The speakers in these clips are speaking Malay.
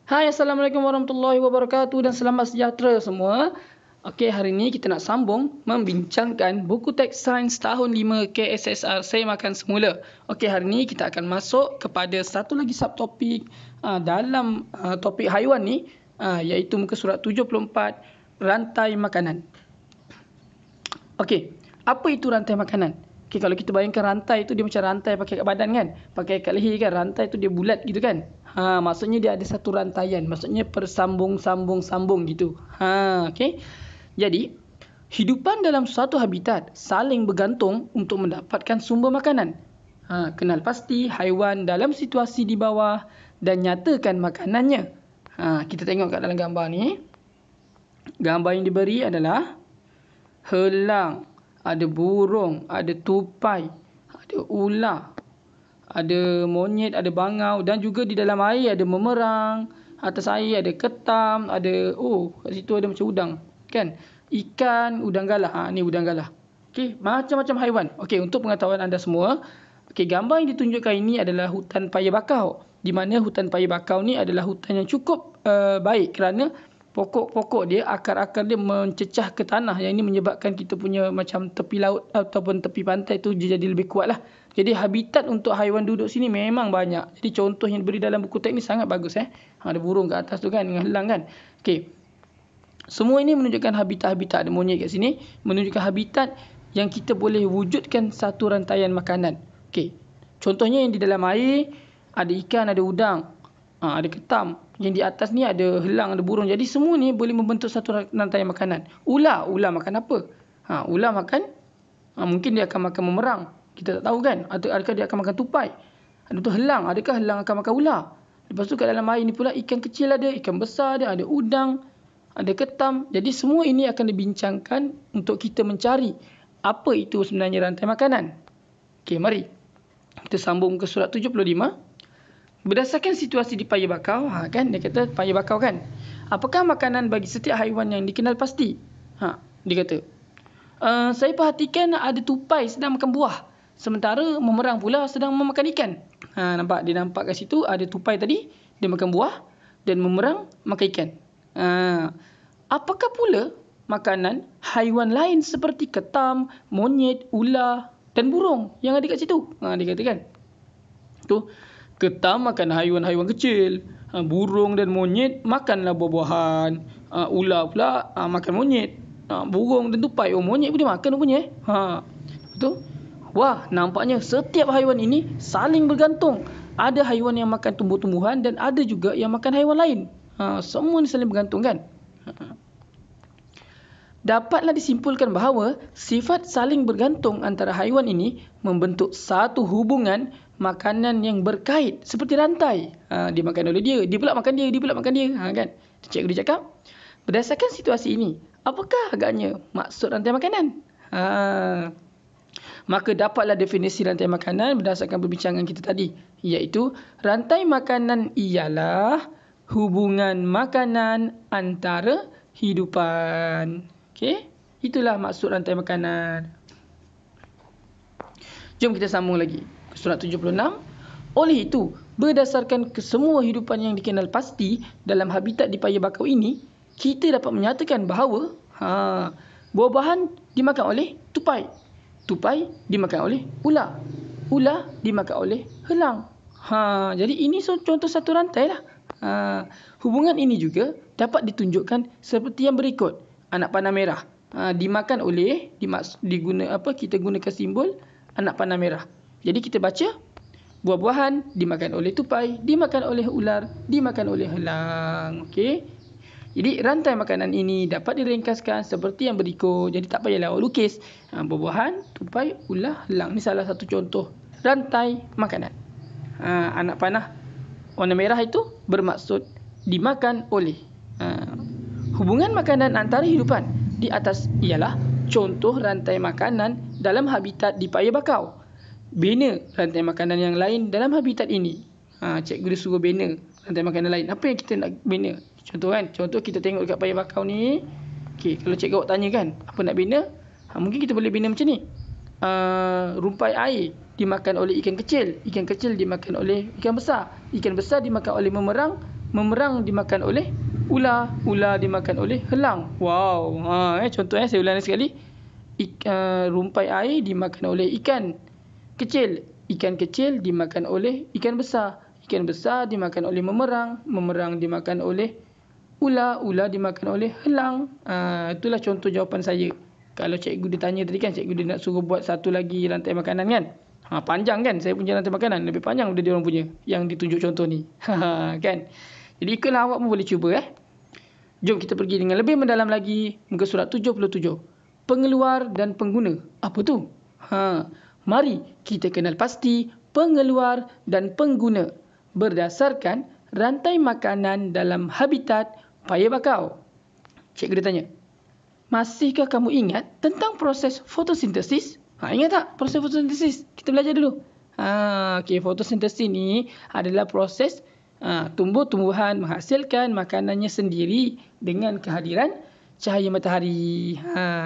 Hai, Assalamualaikum warahmatullahi wabarakatuh dan selamat sejahtera semua. Okey, hari ini kita nak sambung membincangkan buku teks sains tahun 5 KSSR Saya Makan Semula. Okey, hari ini kita akan masuk kepada satu lagi subtopik dalam topik haiwan ni, iaitu muka surat 74, rantai makanan. Okey, apa itu rantai makanan? Okey, kalau kita bayangkan rantai tu dia macam rantai pakai kat badan kan? Pakai kat leher kan? Rantai tu dia bulat gitu kan? Maksudnya dia ada satu rantaian. Maksudnya persambung-sambung-sambung gitu. Okey. Jadi, hidupan dalam suatu habitat saling bergantung untuk mendapatkan sumber makanan. Kenal pasti haiwan dalam situasi di bawah dan nyatakan makanannya. Kita tengok kat dalam gambar ni. Gambar yang diberi adalah helang, ada burung, ada tupai, ada ular, ada monyet, ada bangau, dan juga di dalam air ada memerang, atas air ada ketam, ada kat situ ada macam udang kan, ikan, udang galah. Ni udang galah. Okey, macam-macam haiwan. Okey, untuk pengetahuan anda semua, okey, gambar yang ditunjukkan ini adalah hutan paya bakau, di mana hutan paya bakau ni adalah hutan yang cukup baik kerana pokok-pokok dia, akar-akar dia mencecah ke tanah. Yang ini menyebabkan kita punya macam tepi laut ataupun tepi pantai tu jadi lebih kuat lah. Jadi habitat untuk haiwan duduk sini memang banyak. Jadi contoh yang diberi dalam buku teks ni sangat bagus. Ada burung kat atas tu kan, dengan helang kan. Okey. Semua ini menunjukkan habitat-habitat. Ada monyet kat sini, menunjukkan habitat yang kita boleh wujudkan satu rantaian makanan. Okey. Contohnya yang di dalam air, ada ikan, ada udang, ada ketam. Yang di atas ni ada helang, ada burung. Jadi semua ni boleh membentuk satu rantaian makanan. Ular makan apa? Ular makan, mungkin dia akan makan memerang. Kita tak tahu kan. Adakah dia akan makan tupai? Ada tu helang. Adakah helang akan makan ular? Lepas tu kat dalam air ni pula ikan kecil ada, ikan besar ada udang, ada ketam. Jadi semua ini akan dibincangkan untuk kita mencari apa itu sebenarnya rantai makanan. Okey, mari kita sambung ke surat 75. Berdasarkan situasi di paya bakau, kan dia kata paya bakau kan. Apakah makanan bagi setiap haiwan yang dikenal pasti? Dia kata, saya perhatikan ada tupai sedang makan buah, sementara memerang pula sedang memakan ikan. Nampak, dia nampak kat situ ada tupai tadi, dia makan buah, dan memerang makan ikan. Apakah pula makanan haiwan lain seperti ketam, monyet, ular dan burung yang ada kat situ? Dia kata kan. Tu, ketam makan haiwan-haiwan kecil, burung dan monyet makanlah buah-buahan, ular pula makan monyet, burung dan tupai, monyet pun dia makan rupanya. Betul? Wah, nampaknya setiap haiwan ini saling bergantung. Ada haiwan yang makan tumbuh-tumbuhan dan ada juga yang makan haiwan lain. Semua ni saling bergantung kan. Dapatlah disimpulkan bahawa sifat saling bergantung antara haiwan ini membentuk satu hubungan makanan yang berkait seperti rantai. Dia makan oleh dia, dia pula makan dia, dia pula makan dia. Kan? Cikgu dia cakap, berdasarkan situasi ini, apakah agaknya maksud rantai makanan? Maka dapatlah definisi rantai makanan berdasarkan perbincangan kita tadi, iaitu rantai makanan ialah hubungan makanan antara hidupan. Okey, itulah maksud rantai makanan. Jom kita sambung lagi. Surat 76. Oleh itu, berdasarkan kesemua hidupan yang dikenal pasti dalam habitat di paya bakau ini, kita dapat menyatakan bahawa buah-buahan dimakan oleh tupai. Tupai dimakan oleh ular. Ular dimakan oleh helang. Jadi ini contoh satu rantai lah. Hubungan ini juga dapat ditunjukkan seperti yang berikut. Anak panah merah dimakan oleh, kita gunakan simbol anak panah merah. Jadi kita baca, buah-buahan dimakan oleh tupai, dimakan oleh ular, dimakan oleh helang. Okey. Jadi rantai makanan ini dapat diringkaskan seperti yang berikut. Jadi tak payahlah awak lukis. Buah-buahan, tupai, ular, helang. Ini salah satu contoh rantai makanan. Anak panah warna merah itu bermaksud dimakan oleh. Hubungan makanan antara hidupan di atas ialah contoh rantai makanan dalam habitat di paya bakau. Bina rantai makanan yang lain dalam habitat ini. Cikgu dia suruh bina rantai makanan lain. Apa yang kita nak bina? Contoh kan, contoh kita tengok dekat paya bakau ni. Okey, kalau cikgu awak tanya kan, apa nak bina? Mungkin kita boleh bina macam ni. Rumpai air dimakan oleh ikan kecil. Ikan kecil dimakan oleh ikan besar. Ikan besar dimakan oleh memerang. memerang dimakan oleh ular, ular dimakan oleh elang. Wow. Contoh saya ulang sekali. Rumpai air dimakan oleh ikan kecil. Ikan kecil dimakan oleh ikan besar. Ikan besar dimakan oleh memerang. Memerang dimakan oleh ular. Ular dimakan oleh elang. Itulah contoh jawapan saya. Kalau cikgu ditanya tadi kan, cikgu dia nak suruh buat satu lagi rantai makanan kan. Panjang kan saya punya rantai makanan. Lebih panjang daripada dia orang punya yang ditunjuk contoh ni. Kan. Jadi ikutlah, awak pun boleh cuba. Jom kita pergi dengan lebih mendalam lagi. Muka surat 77. Pengeluar dan pengguna. Apa tu? Mari kita kenal pasti pengeluar dan pengguna berdasarkan rantai makanan dalam habitat paya bakau. Cikgu dia tanya, masihkah kamu ingat tentang proses fotosintesis? Ingat tak proses fotosintesis? Kita belajar dulu. Okey, fotosintesis ni adalah proses tumbuh-tumbuhan menghasilkan makanannya sendiri dengan kehadiran cahaya matahari.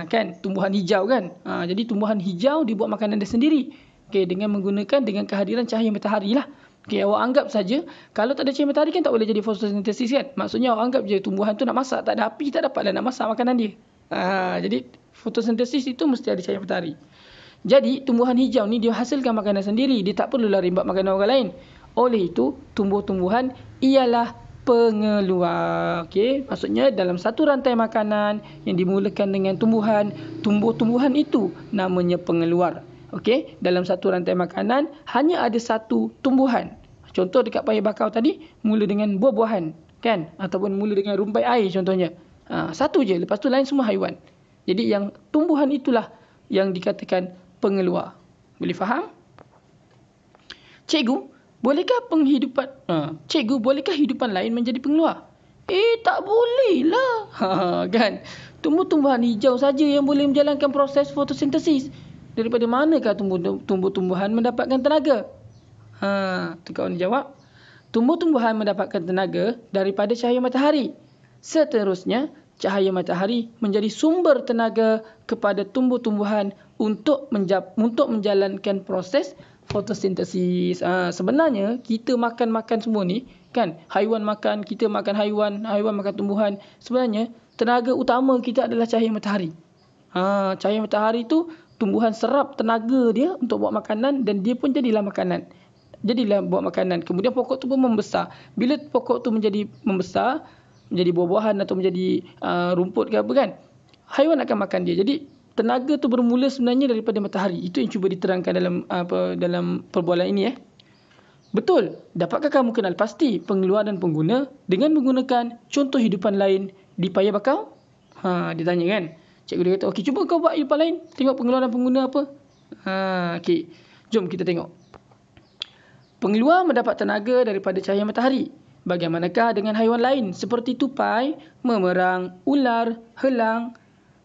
Kan, tumbuhan hijau kan. Jadi tumbuhan hijau dibuat makanan dia sendiri. Okey, dengan kehadiran cahaya matahari lah. Okey, awak anggap saja kalau tak ada cahaya matahari kan tak boleh jadi fotosintesis kan. Maksudnya awak anggap je tumbuhan tu nak masak, tak ada api tak dapatlah nak masak makanan dia. Jadi fotosintesis itu mesti ada cahaya matahari. Jadi tumbuhan hijau ni dia hasilkan makanan sendiri, dia tak perlulah rimbat makanan orang lain. Oleh itu tumbuh-tumbuhan ialah pengeluar. Okey, maksudnya dalam satu rantai makanan yang dimulakan dengan tumbuhan, tumbuh-tumbuhan itu namanya pengeluar. Okey, dalam satu rantai makanan hanya ada satu tumbuhan. Contoh dekat paya bakau tadi mula dengan buah-buahan kan, ataupun mula dengan rumpai air contohnya. Satu je, lepas tu lain semua haiwan. Jadi yang tumbuhan itulah yang dikatakan pengeluar. Boleh faham? Cikgu, bolehkah hidupan lain menjadi pengeluar? Tak boleh lah. Kan? Tumbuh-tumbuhan hijau saja yang boleh menjalankan proses fotosintesis. Daripada manakah tumbuh-tumbuhan mendapatkan tenaga? Tu kawan jawab. Tumbuh-tumbuhan mendapatkan tenaga daripada cahaya matahari. Seterusnya, cahaya matahari menjadi sumber tenaga kepada tumbuh-tumbuhan untuk menjalankan proses fotosintesis. Sebenarnya kita makan semua ni kan, haiwan makan, kita makan haiwan makan tumbuhan. Sebenarnya tenaga utama kita adalah cahaya matahari. Cahaya matahari tu tumbuhan serap tenaga dia untuk buat makanan dan dia pun jadilah makanan. Buat makanan. Kemudian pokok tu pun membesar. Bila pokok tu membesar, menjadi buah-buahan atau menjadi rumput ke apa kan, haiwan akan makan dia. Jadi tenaga tu bermula sebenarnya daripada matahari. Itu yang cuba diterangkan dalam perbualan ini. Betul. Dapatkah kamu kenal pasti pengeluar dan pengguna dengan menggunakan contoh hidupan lain di paya bakau? Dia tanya kan. Cikgu dia kata, okey, cuba kau buat hidupan lain. Tengok pengeluar dan pengguna apa. Okey. Jom kita tengok. Pengeluar mendapat tenaga daripada cahaya matahari. Bagaimanakah dengan haiwan lain seperti tupai, memerang, ular, helang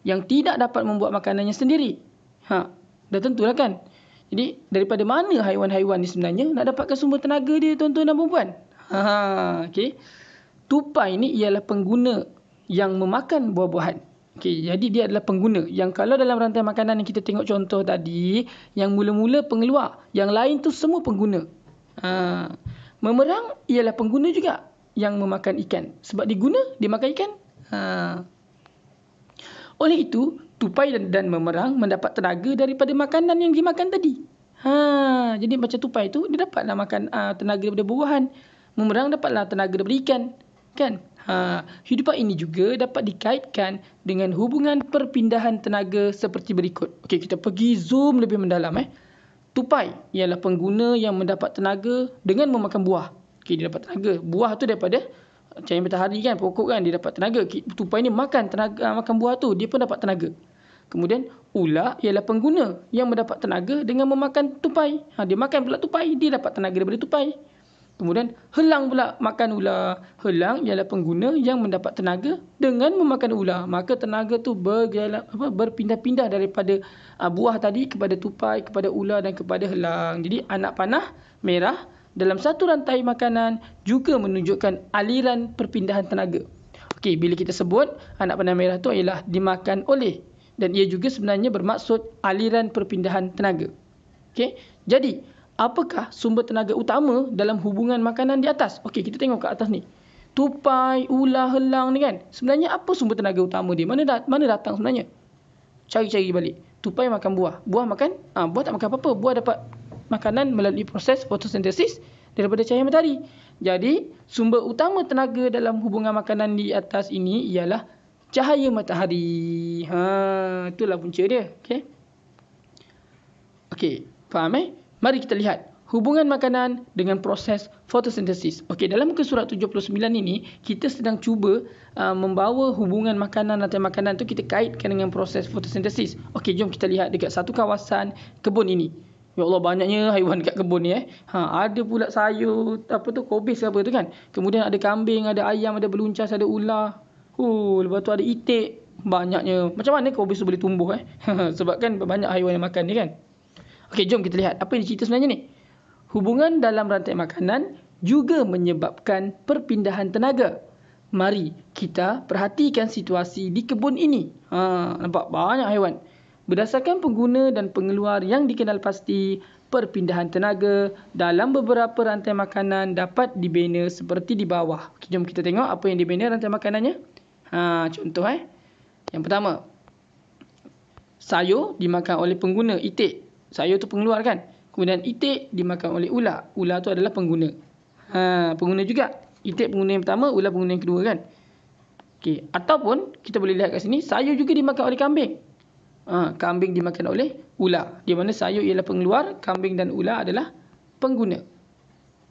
yang tidak dapat membuat makanannya sendiri? Dah tentulah kan. Jadi daripada mana haiwan-haiwan ni sebenarnya nak dapatkan sumber tenaga dia, tuan-tuan dan puan-puan? Okey. Tupai ni ialah pengguna yang memakan buah-buahan. Okey, jadi dia adalah pengguna. Yang kalau dalam rantai makanan yang kita tengok contoh tadi, yang mula-mula pengeluar, yang lain tu semua pengguna. Memerang ialah pengguna juga yang memakan ikan. Sebab dia makan ikan. Oleh itu, tupai dan memerang mendapat tenaga daripada makanan yang dimakan tadi. Jadi macam tupai tu, dia dapatlah makan tenaga daripada buah-buahan. Memerang dapatlah tenaga daripada ikan. Kan? Hidupan ini juga dapat dikaitkan dengan hubungan perpindahan tenaga seperti berikut. Okey, kita pergi zoom lebih mendalam. Tupai ialah pengguna yang mendapat tenaga dengan memakan buah. Okey, dia dapat tenaga. Buah tu daripada cahaya matahari kan, pokok kan, dia dapat tenaga. Tupai ni makan buah tu, dia pun dapat tenaga. Kemudian ular ialah pengguna yang mendapat tenaga dengan memakan tupai. Dia makan pula tupai, dia dapat tenaga daripada tupai. Kemudian helang pula makan ular. Helang ialah pengguna yang mendapat tenaga dengan memakan ular. Maka tenaga tu berpindah-pindah daripada buah tadi kepada tupai, kepada ular dan kepada helang. Jadi anak panah merah dalam satu rantai makanan juga menunjukkan aliran perpindahan tenaga. Okey, bila kita sebut anak panah merah tu ialah dimakan oleh, dan ia juga sebenarnya bermaksud aliran perpindahan tenaga. Okey, jadi apakah sumber tenaga utama dalam hubungan makanan di atas? Okey, kita tengok ke atas ni. tupai, ular, helang ni kan. Sebenarnya apa sumber tenaga utama dia? Mana datang sebenarnya? Cari-cari balik. Tupai makan buah. Buah makan, buah tak makan apa-apa. Buah dapat makanan melalui proses fotosintesis daripada cahaya matahari. Jadi, sumber utama tenaga dalam hubungan makanan di atas ini ialah cahaya matahari. Itulah punca dia. Okey, faham Mari kita lihat hubungan makanan dengan proses fotosintesis. Okey, dalam muka surat 79 ini, kita sedang cuba membawa hubungan makanan atau makanan tu kita kaitkan dengan proses fotosintesis. Okey, jom kita lihat dekat satu kawasan kebun ini. Ya Allah, banyaknya haiwan dekat kebun ni ada pula sayur, kobis apa tu kan. Kemudian ada kambing, ada ayam, ada beluncas, ada ular. Lepas tu ada itik. Banyaknya. Macam mana kobis tu boleh tumbuh Sebab kan banyak haiwan yang makan ni kan. Okey, jom kita lihat apa yang cerita sebenarnya ni. Hubungan dalam rantai makanan juga menyebabkan perpindahan tenaga. Mari kita perhatikan situasi di kebun ini. Nampak banyak haiwan. Berdasarkan pengguna dan pengeluar yang dikenal pasti, perpindahan tenaga dalam beberapa rantai makanan dapat dibina seperti di bawah. Okay, jom kita tengok apa yang dibina rantai makanannya. Contoh Yang pertama, sayur dimakan oleh pengguna, itik. Sayur tu pengeluar kan. Kemudian itik dimakan oleh ular. Ular tu adalah pengguna. Pengguna juga. Itik pengguna yang pertama, ular pengguna yang kedua kan. Okey, ataupun kita boleh lihat kat sini, sayur juga dimakan oleh kambing. Kambing dimakan oleh ular. Di mana sayur ialah pengeluar, kambing dan ular adalah pengguna.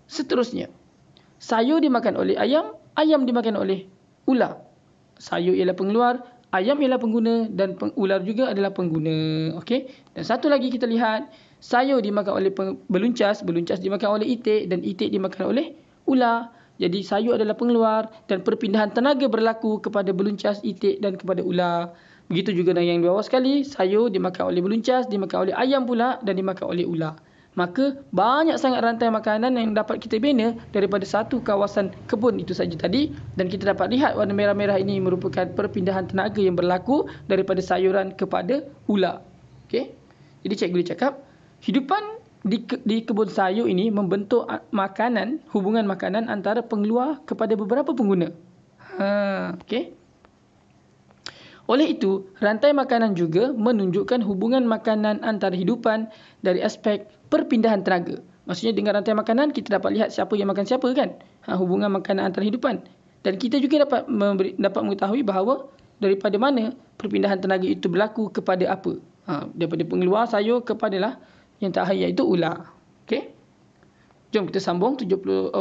Seterusnya, sayur dimakan oleh ayam, ayam dimakan oleh ular. Sayur ialah pengeluar, ayam ialah pengguna dan ular juga adalah pengguna. Okey. Dan satu lagi kita lihat, sayur dimakan oleh beluncas, beluncas dimakan oleh itik dan itik dimakan oleh ular. Jadi sayur adalah pengeluar dan perpindahan tenaga berlaku kepada beluncas, itik dan kepada ular. Begitu juga dengan yang di bawah sekali, sayur dimakan oleh beluncas, dimakan oleh ayam pula dan dimakan oleh ular. Maka banyak sangat rantai makanan yang dapat kita bina daripada satu kawasan kebun itu saja tadi. Dan kita dapat lihat warna merah-merah ini merupakan perpindahan tenaga yang berlaku daripada sayuran kepada ular. Okey. Jadi cikgu boleh cakap, hidupan di kebun sayur ini membentuk makanan, hubungan makanan antara pengeluar kepada beberapa pengguna. Okey. Oleh itu, rantai makanan juga menunjukkan hubungan makanan antara hidupan dari aspek perpindahan tenaga. Maksudnya dengan rantai makanan, kita dapat lihat siapa yang makan siapa kan. Hubungan makanan antara hidupan. Dan kita juga dapat mengetahui bahawa daripada mana perpindahan tenaga itu berlaku kepada apa. Daripada pengeluar sayur kepada yang terakhir iaitu ular. Okey. Jom kita sambung 80.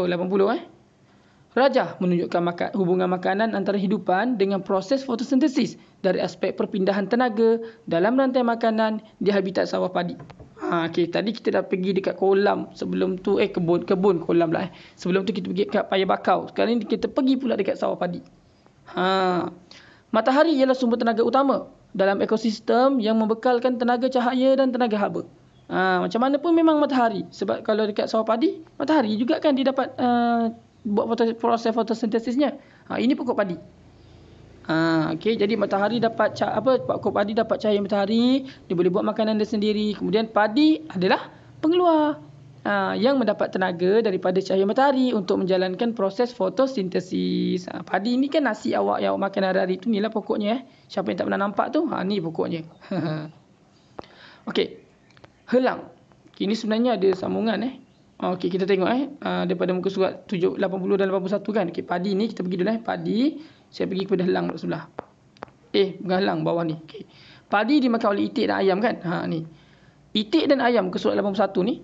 Rajah menunjukkan hubungan makanan antara hidupan dengan proses fotosintesis dari aspek perpindahan tenaga dalam rantai makanan di habitat sawah padi. Okey, tadi kita dah pergi dekat kolam sebelum tu kebun kolam lah. Sebelum tu kita pergi dekat paya bakau. Sekarang ni kita pergi pula dekat sawah padi. Matahari ialah sumber tenaga utama dalam ekosistem yang membekalkan tenaga cahaya dan tenaga haba. Macam mana pun memang matahari. Sebab kalau dekat sawah padi, matahari juga kan dia dapat buat proses fotosintesisnya. Ini pokok padi. Okey, jadi matahari dapat pokok padi dapat cahaya matahari, dia boleh buat makanan dia sendiri. Kemudian padi adalah pengeluar yang mendapat tenaga daripada cahaya matahari untuk menjalankan proses fotosintesis. Padi ni kan nasi awak yang awak makan hari-hari tu, inilah pokoknya. Siapa yang tak pernah nampak tu, ni pokoknya. Okey. Helang. Ini sebenarnya ada sambungan Okey, kita tengok daripada muka surat 80 dan 81 kan. Okey, padi ni kita pergi dulu padi. Saya pergi kepada helang kat sebelah. Bukan helang, bawah ni. Okey. Padi dimakan oleh itik dan ayam kan. Ni. Itik dan ayam muka surat 81 ni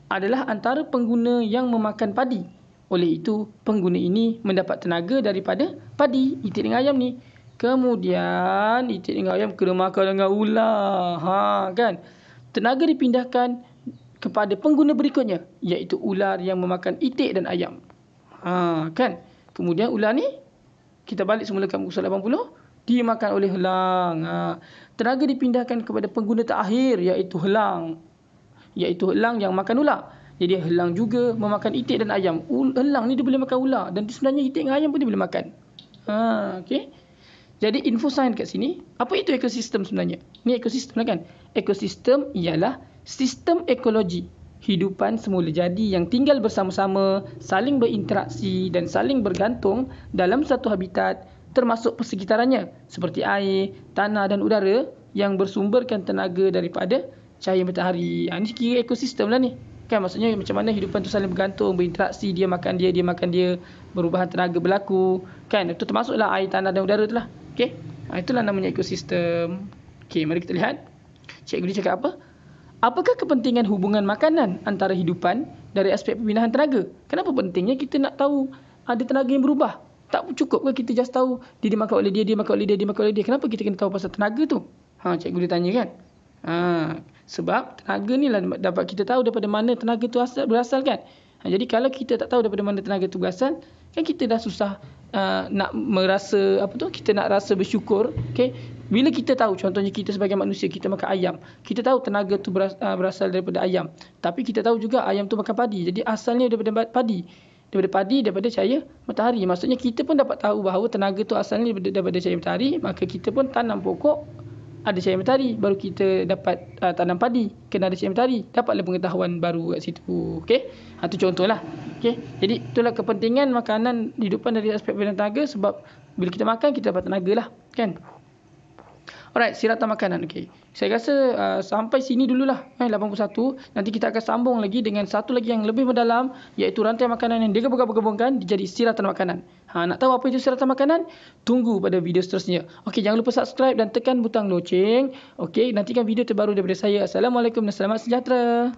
adalah antara pengguna yang memakan padi. Oleh itu, pengguna ini mendapat tenaga daripada padi, itik dengan ayam ni. Kemudian itik dengan ayam kena makan dengan ular. Kan? Tenaga dipindahkan kepada pengguna berikutnya, iaitu ular yang memakan itik dan ayam. Kan? Kemudian ular ni, kita balik semula ke muka surat 80, dimakan oleh helang. Tenaga dipindahkan kepada pengguna terakhir, iaitu helang. Iaitu helang yang makan ular. Jadi helang juga memakan itik dan ayam. Helang ni dia boleh makan ular. Dan sebenarnya itik dan ayam pun dia boleh makan. Okey. Jadi info sains kat sini, apa itu ekosistem sebenarnya? Ni ekosistem lah kan? Ekosistem ialah sistem ekologi hidupan semula jadi yang tinggal bersama-sama, saling berinteraksi dan saling bergantung dalam satu habitat termasuk persekitarannya seperti air, tanah dan udara yang bersumberkan tenaga daripada cahaya matahari. Ini kira ekosistem lah ni. Kan maksudnya macam mana hidupan tu saling bergantung, berinteraksi, dia makan dia, perubahan tenaga berlaku. Kan itu termasuklah air, tanah dan udara tu lah. Okey. Itulah namanya ekosistem. Okey, mari kita lihat. Cikgu dia cakap apa? Apakah kepentingan hubungan makanan antara hidupan dari aspek pembinaan tenaga? Kenapa pentingnya kita nak tahu ada tenaga yang berubah? Tak cukup ke kita just tahu dia dimakan oleh dia makan oleh dia. Kenapa kita kena tahu pasal tenaga tu? Cikgu dia tanya kan. Sebab tenaga ni lah dapat kita tahu daripada mana tenaga tu berasal kan. Jadi kalau kita tak tahu daripada mana tenaga tu berasal, kan kita dah susah nak merasa kita nak rasa bersyukur. Okay? Bila kita tahu, contohnya kita sebagai manusia, kita makan ayam, kita tahu tenaga tu berasal daripada ayam. Tapi kita tahu juga ayam tu makan padi. Jadi asalnya daripada padi. Daripada cahaya matahari. Maksudnya kita pun dapat tahu bahawa tenaga tu asalnya daripada cahaya matahari. Maka kita pun tanam pokok ada cahaya matahari, baru kita dapat tanam padi kena ada cahaya matahari, dapatlah pengetahuan baru kat situ. Okey, itu contohlah. Okey, jadi itulah kepentingan makanan hidupan dari aspek pembinaan tenaga, sebab bila kita makan kita dapat tenaga lah kan. Alright, siratan makanan. Okey, saya rasa sampai sini dululah 81. Nanti kita akan sambung lagi dengan satu lagi yang lebih mendalam, iaitu rantai makanan yang digabung-gabungkan jadi siratan makanan. Nak tahu apa itu siratan makanan? Tunggu pada video seterusnya. Okey, jangan lupa subscribe dan tekan butang loceng. Okey, nantikan video terbaru daripada saya. Assalamualaikum dan selamat sejahtera.